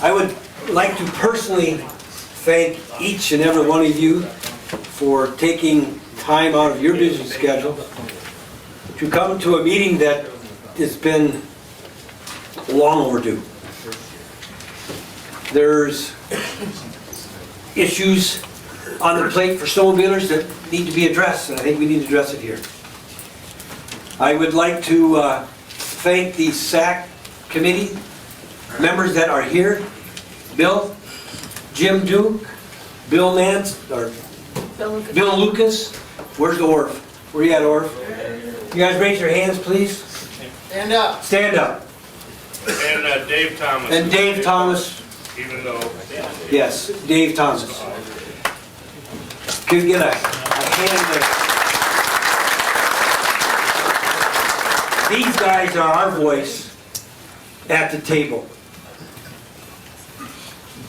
I would like to personally thank each and every one of you for taking time out of your busy schedule to come to a meeting that has been long overdue. There's issues on the plate for snowmobilers that need to be addressed, and I think we need to address it here. I would like to thank the SAC committee members that are here. Bill, Jim Duke, Bill Nance, or Bill Lucas. Where's Orf? Where you at, Orf? You guys raise your hands, please. Stand up. Stand up. And Dave Thomas. And Dave Thomas. Even though. Yes, Dave Thomas. Could we get a hand there? These guys are our voice at the table.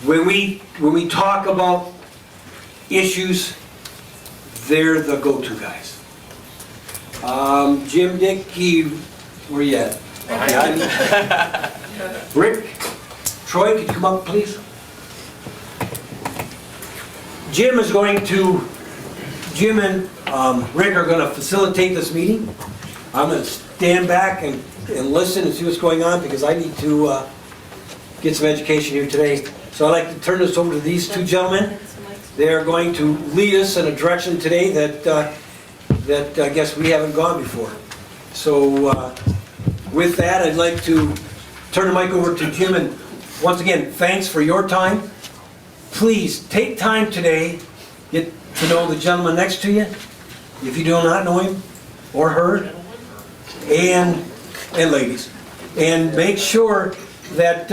When we talk about issues, they're the go-to guys. Jim, Dickey, where you at? Rick, Troy, could you come up, please? Jim and Rick are going to facilitate this meeting. I'm going to stand back and listen and see what's going on because I need to get some education here today. So I'd like to turn this over to these two gentlemen. They are going to lead us in a direction today that I guess we haven't gone before. So with that, I'd like to turn the mic over to Jim. And once again, thanks for your time. Please take time today, get to know the gentleman next to you, if you do not know him or her, and ladies. And make sure that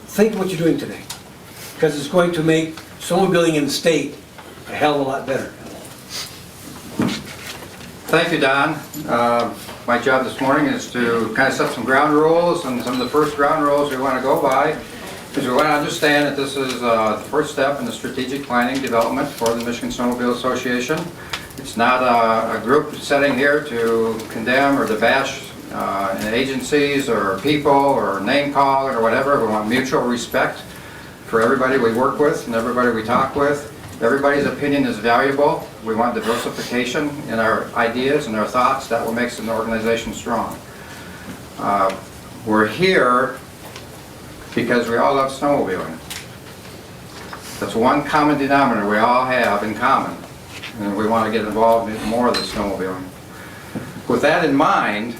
think what you're doing today, because it's going to make snowmobiling in the state a hell of a lot better. Thank you, Don. My job this morning is to kind of set some ground rules, and some of the first ground rules we want to go by is we want to understand that this is the first step in the strategic planning development for the Michigan Snowmobile Association. It's not a group setting here to condemn or to bash agencies or people or name call or whatever. We want mutual respect for everybody we work with and everybody we talk with. Everybody's opinion is valuable. We want diversification in our ideas and our thoughts. That will make an organization strong. We're here because we all love snowmobiling. That's one common denominator we all have in common. And we want to get involved in more of the snowmobiling. With that in mind,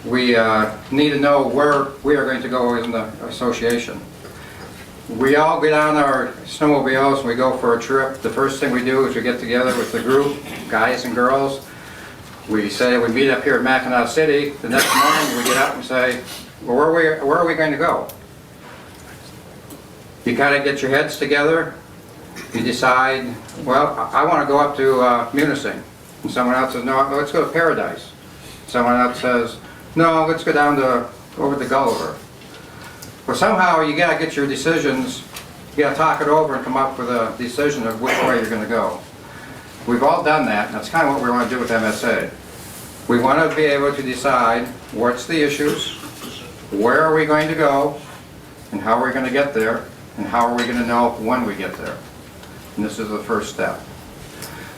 we need to know where we are going to go in the association. We all get on our snowmobiles and we go for a trip. The first thing we do is we get together with the group, guys and girls. We say we meet up here at Mackinac City. The next morning we get up and say, well, where are we going to go? You kind of get your heads together. You decide, well, I want to go up to Munising. And someone else says, no, let's go to Paradise. Someone else says, no, let's go down to over to Gulliver. Well, somehow you got to get your decisions, you got to talk it over and come up with a decision of which way you're going to go. We've all done that, and that's kind of what we want to do with MSA. We want to be able to decide what's the issues, where are we going to go, and how are we going to get there, and how are we going to know when we get there. And this is the first step.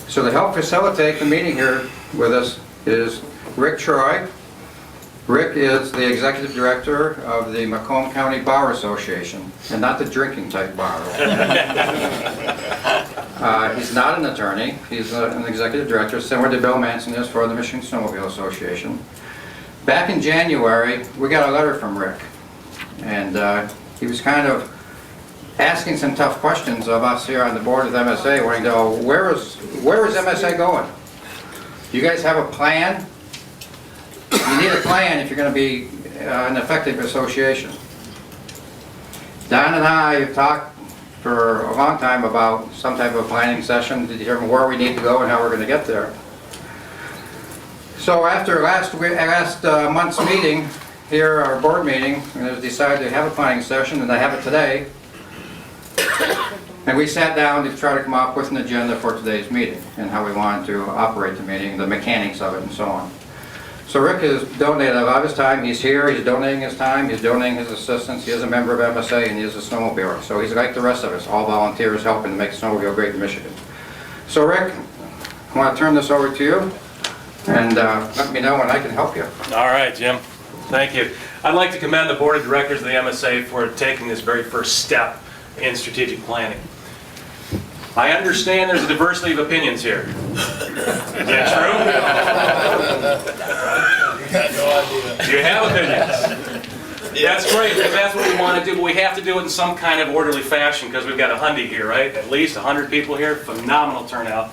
So to help facilitate the meeting here with us is Rick Troy. Rick is the executive director of the Macomb County Bar Association, and not the drinking type bar. He's not an attorney. He's an executive director, similar to Bill Manson is for the Michigan Snowmobile Association. Back in January, we got a letter from Rick, and he was kind of asking some tough questions of us here on the board of MSA, wanting to know, where is MSA going? Do you guys have a plan? You need a plan if you're going to be an effective association. Don and I have talked for a long time about some type of planning session to determine where we need to go and how we're going to get there. So after last month's meeting here, our board meeting, and it was decided to have a planning session, and I have it today. And we sat down to try to come up with an agenda for today's meeting and how we wanted to operate the meeting, the mechanics of it, and so on. So Rick has donated a lot of his time. He's here, he's donating his time, he's donating his assistance. He is a member of MSA and he is a snowmobiler. So he's like the rest of us, all volunteers helping to make snowmobile great in Michigan. So Rick, I want to turn this over to you and let me know when I can help you. All right, Jim. Thank you. I'd like to commend the Board of Directors of the MSA for taking this very first step in strategic planning. I understand there's a diversity of opinions here. Is that true? You have opinions. That's great, because that's what we want to do, but we have to do it in some kind of orderly fashion, because we've got 100 here, right? At least 100 people here. Phenomenal turnout.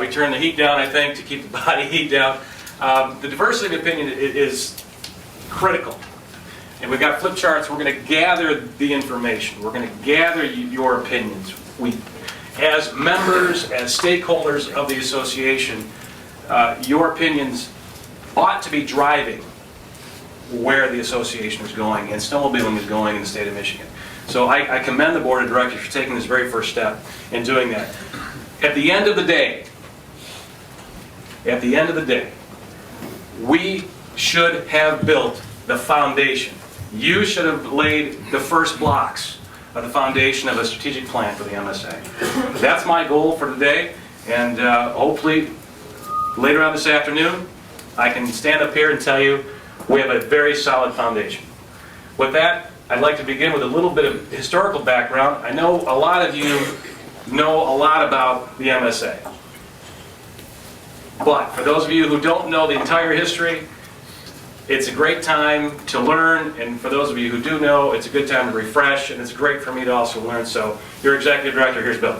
We turned the heat down, I think, to keep the body heat down. The diversity of opinion is critical. And we've got flip charts. We're going to gather the information. We're going to gather your opinions. As members, as stakeholders of the association, your opinions ought to be driving where the association is going and snowmobiling is going in the state of Michigan. So I commend the Board of Directors for taking this very first step in doing that. At the end of the day, we should have built the foundation. You should have laid the first blocks of the foundation of a strategic plan for the MSA. That's my goal for today, and hopefully later on this afternoon I can stand up here and tell you we have a very solid foundation. With that, I'd like to begin with a little bit of historical background. I know a lot of you know a lot about the MSA. But for those of you who don't know the entire history, it's a great time to learn, and for those of you who do know, it's a good time to refresh, and it's great for me to also learn. So, your Executive Director, here's Bill.